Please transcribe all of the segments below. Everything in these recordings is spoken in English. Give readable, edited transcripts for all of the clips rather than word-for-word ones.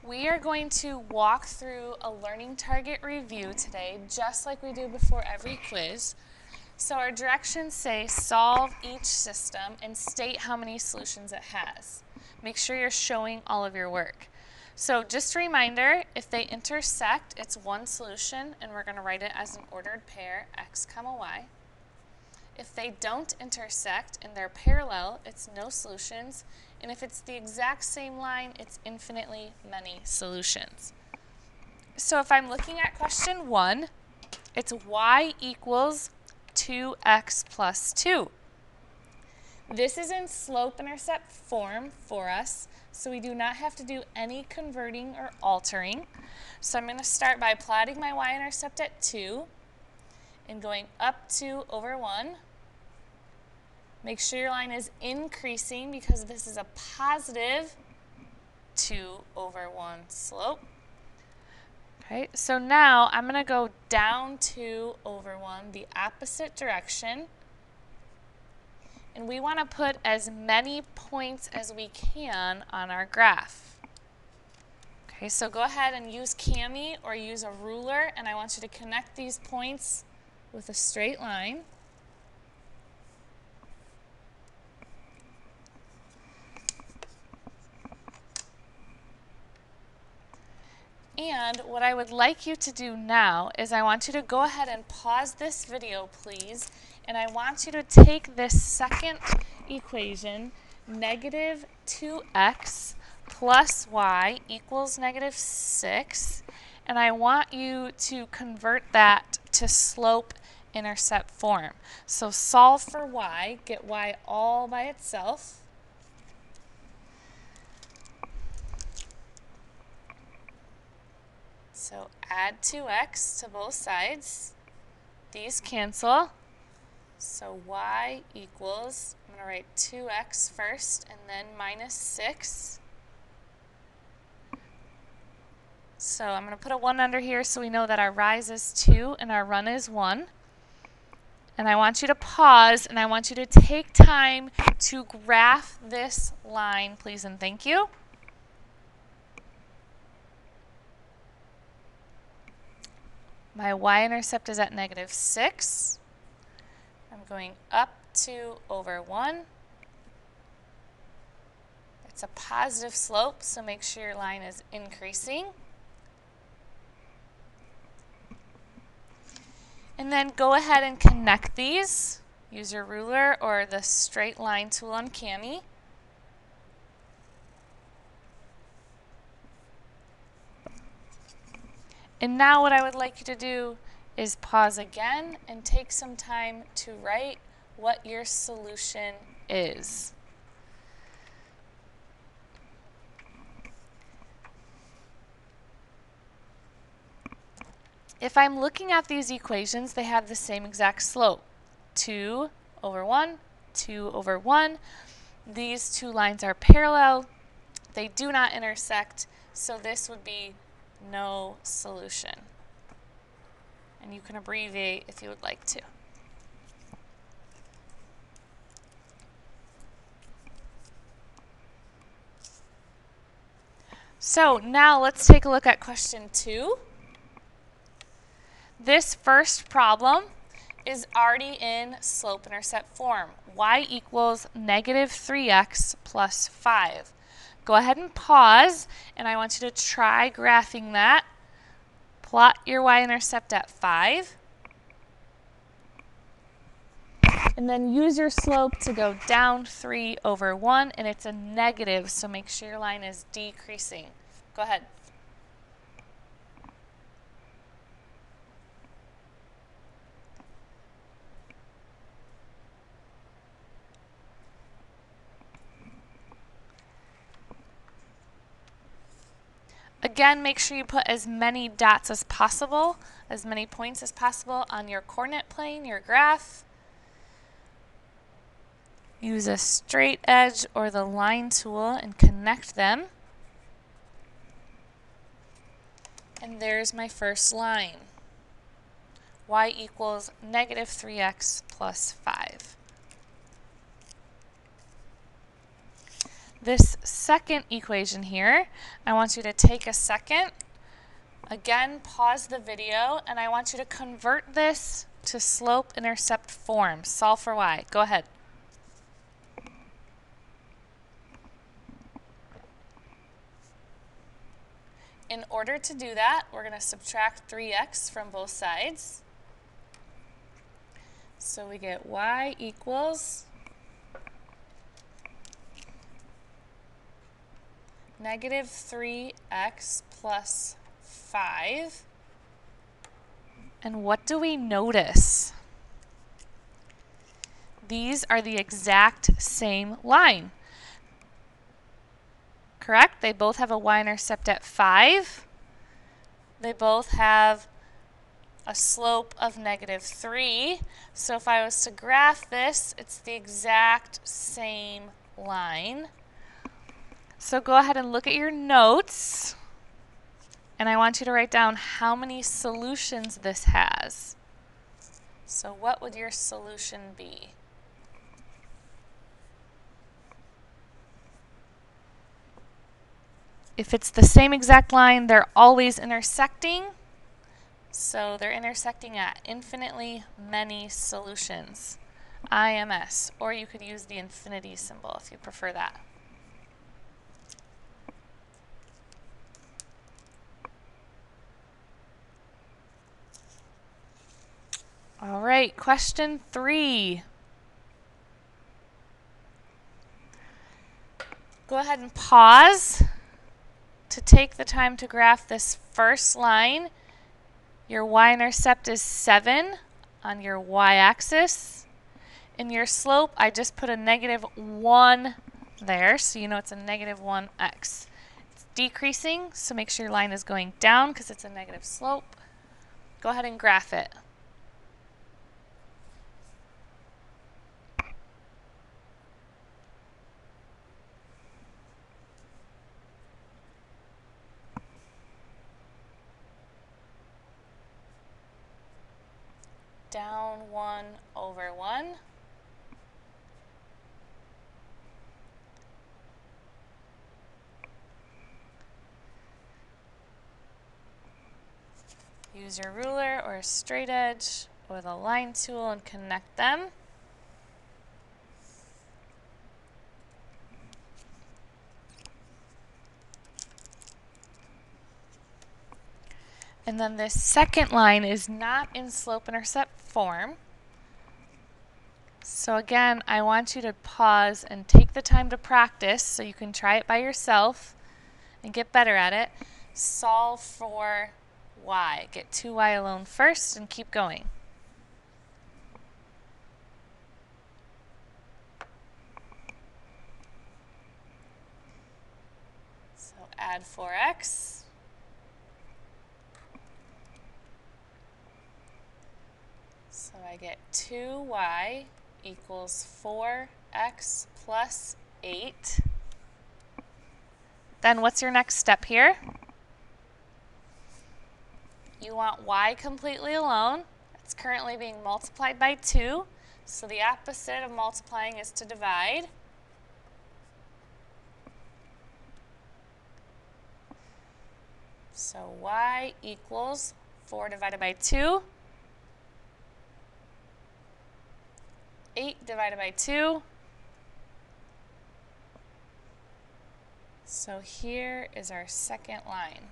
We are going to walk through a learning target review today, just like we do before every quiz. So our directions say solve each system and state how many solutions it has. Make sure you're showing all of your work. So just a reminder, if they intersect, it's one solution, and we're going to write it as an ordered pair, x comma y. If they don't intersect and they're parallel, it's no solutions. And if it's the exact same line, it's infinitely many solutions. So if I'm looking at question 1, it's y equals 2x plus 2. This is in slope-intercept form for us, so we do not have to do any converting or altering. So I'm going to start by plotting my y-intercept at 2 and going up 2 over 1. Make sure your line is increasing because this is a positive 2 over 1 slope. Okay, so now I'm going to go down 2 over 1, the opposite direction. And we want to put as many points as we can on our graph. Okay, so go ahead and use Kami or use a ruler, and I want you to connect these points with a straight line. And what I would like you to do now is I want you to go ahead and pause this video, please, and I want you to take this second equation, negative 2x plus y equals negative 6, and I want you to convert that to slope-intercept form. So solve for y, get y all by itself. So add 2x to both sides. These cancel. So y equals, I'm going to write 2x first and then minus 6. So I'm going to put a 1 under here so we know that our rise is 2 and our run is 1. And I want you to pause and I want you to take time to graph this line, please and thank you. My y-intercept is at negative 6. I'm going up 2 over 1. It's a positive slope, so make sure your line is increasing. And then go ahead and connect these. Use your ruler or the straight line tool on Kami. And now what I would like you to do is pause again and take some time to write what your solution is. If I'm looking at these equations, they have the same exact slope. 2 over 1, 2 over 1. These two lines are parallel. They do not intersect, so this would be no solution. And you can abbreviate if you would like to. So now let's take a look at question 2. This first problem is already in slope-intercept form. Y equals negative 3x plus 5. Go ahead and pause, and I want you to try graphing that. Plot your y-intercept at 5. And then use your slope to go down 3 over 1, and it's a negative, so make sure your line is decreasing. Go ahead. Again, make sure you put as many dots as possible, as many points as possible on your coordinate plane, your graph. Use a straight edge or the line tool and connect them. And there's my first line. Y equals negative 3x plus 5. This second equation here, I want you to take a second, again pause the video, and I want you to convert this to slope-intercept form. Solve for y. Go ahead. In order to do that, we're going to subtract 3x from both sides. So we get y equals negative 3x plus 5. And what do we notice? These are the exact same line. Correct? They both have a y-intercept at 5. They both have a slope of negative 3. So if I was to graph this, it's the exact same line. So go ahead and look at your notes, and I want you to write down how many solutions this has. So what would your solution be? If it's the same exact line, they're always intersecting. So they're intersecting at infinitely many solutions, IMS, or you could use the infinity symbol if you prefer that. All right, question 3. Go ahead and pause to take the time to graph this first line. Your y-intercept is 7 on your y-axis. In your slope, I just put a negative 1 there, so you know it's a negative 1x. It's decreasing, so make sure your line is going down because it's a negative slope. Go ahead and graph it. Down 1 over 1. Use your ruler or a straight edge with a line tool and connect them. And then this second line is not in slope-intercept form. So again, I want you to pause and take the time to practice so you can try it by yourself and get better at it. Solve for y. Get 2y alone first and keep going. So add 4x. So I get 2y equals 4x plus 8. Then what's your next step here? You want y completely alone. It's currently being multiplied by 2. So the opposite of multiplying is to divide. So y equals 4 divided by 2. 8 divided by 2. So here is our second line.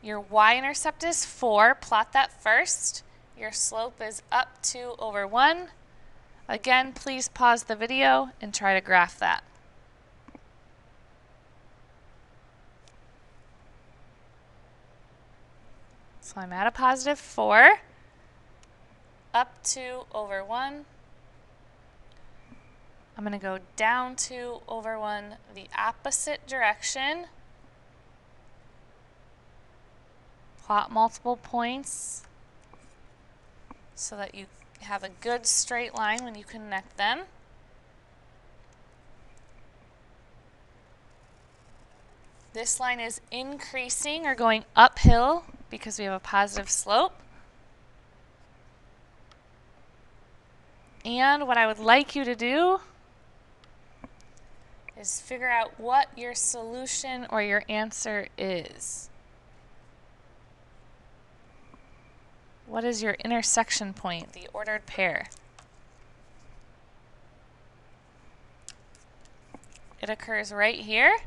Your y-intercept is 4. Plot that first. Your slope is up 2 over 1. Again, please pause the video and try to graph that. So I'm at a positive 4. Up 2 over 1. I'm going to go down 2 over 1 the opposite direction. Plot multiple points so that you have a good straight line when you connect them. This line is increasing or going uphill because we have a positive slope. And what I would like you to do is figure out what your solution or your answer is. What is your intersection point, the ordered pair? It occurs right here.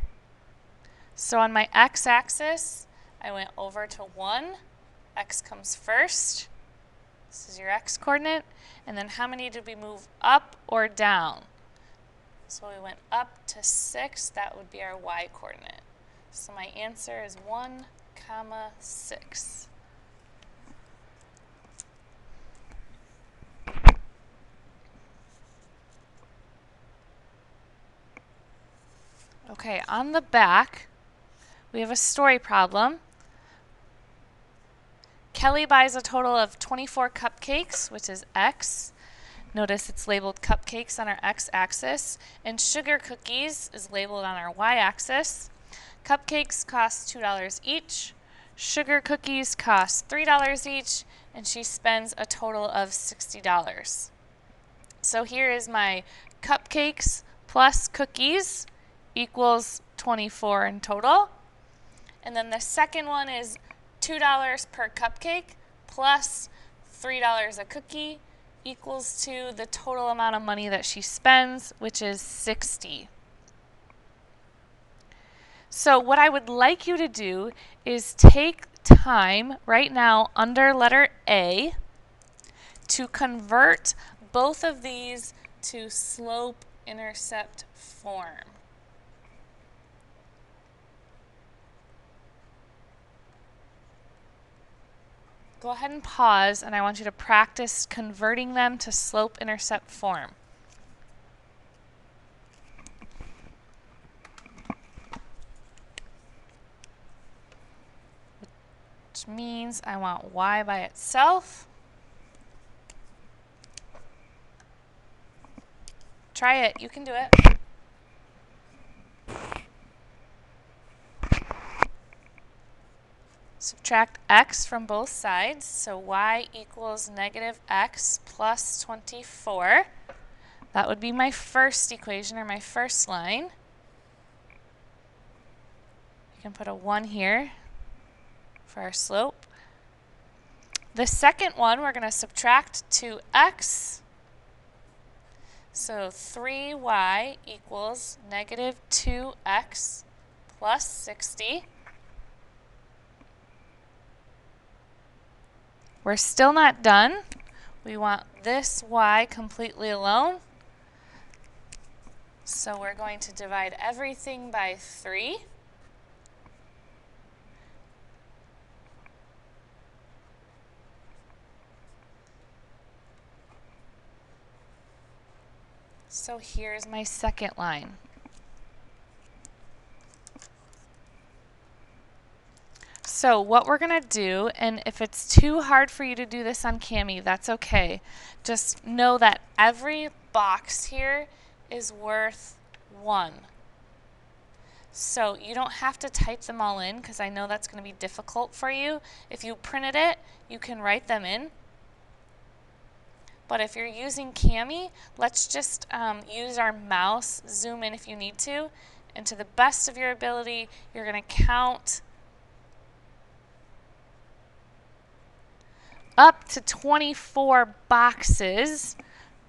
So on my x-axis, I went over to 1. X comes first. This is your x-coordinate. And then how many did we move up or down? So we went up to 6. That would be our y-coordinate. So my answer is 1, 6. Okay, on the back, we have a story problem. Kelly buys a total of 24 cupcakes, which is x. Notice it's labeled cupcakes on our x-axis, and sugar cookies is labeled on our y-axis. Cupcakes cost $2 each. Sugar cookies cost $3 each, and she spends a total of $60. So here is my cupcakes plus cookies equals 24 in total. And then the second one is $2 per cupcake plus $3 a cookie equals to the total amount of money that she spends, which is $60. So what I would like you to do is take time right now under letter A to convert both of these to slope-intercept form. Go ahead and pause, and I want you to practice converting them to slope-intercept form. Which means I want y by itself. Try it. You can do it. Subtract x from both sides, so y equals negative x plus 24. That would be my first equation, or my first line. You can put a 1 here for our slope. The second one, we're going to subtract 2x. So 3y equals negative 2x plus 60. We're still not done. We want this y completely alone. So we're going to divide everything by 3. So here's my second line. So what we're going to do, and if it's too hard for you to do this on Kami, that's okay. Just know that every box here is worth 1. So you don't have to type them all in, because I know that's going to be difficult for you. If you printed it, you can write them in. But if you're using Kami, let's just use our mouse, zoom in if you need to, and to the best of your ability, you're going to count up to 24 boxes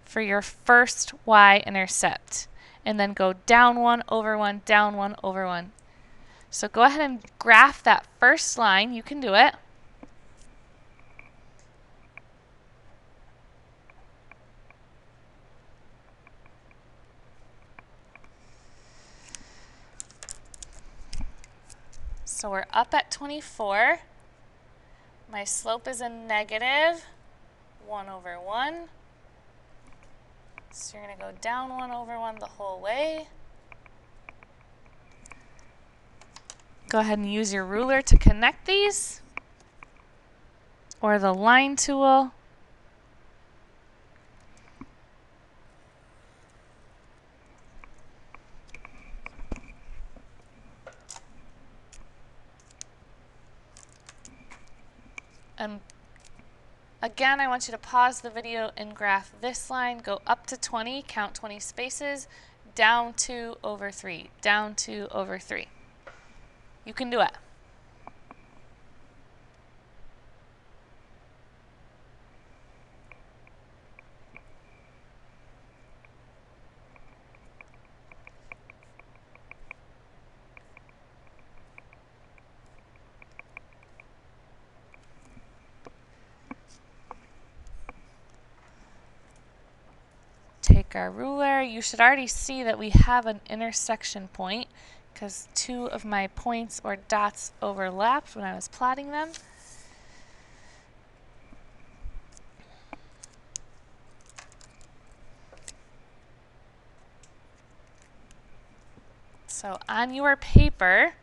for your first y-intercept. And then go down 1 over 1, down 1 over 1. So go ahead and graph that first line. You can do it. So we're up at 24. My slope is a negative 1 over 1. So you're going to go down 1 over 1 the whole way. Go ahead and use your ruler to connect these, or the line tool. And Again, I want you to pause the video and graph this line, go up to 20, count 20 spaces, down 2 over 3, down 2 over 3. You can do it. Take our ruler. You should already see that we have an intersection point because 2 of my points or dots overlapped when I was plotting them. So on your paper,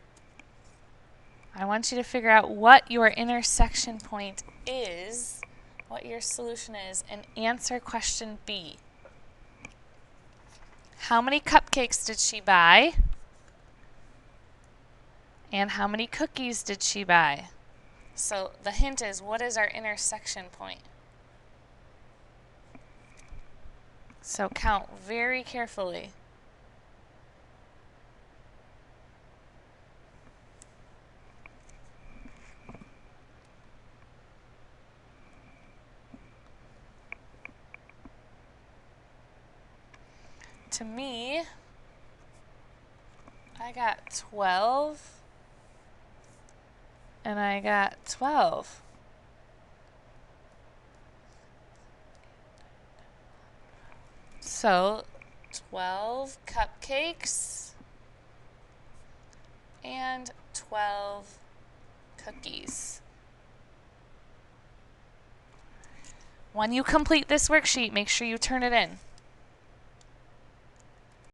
I want you to figure out what your intersection point is, what your solution is, and answer question B. How many cupcakes did she buy? And how many cookies did she buy? So the hint is, what is our intersection point? So count very carefully. To me, I got 12 and I got 12. So 12 cupcakes and 12 cookies. When you complete this worksheet, make sure you turn it in.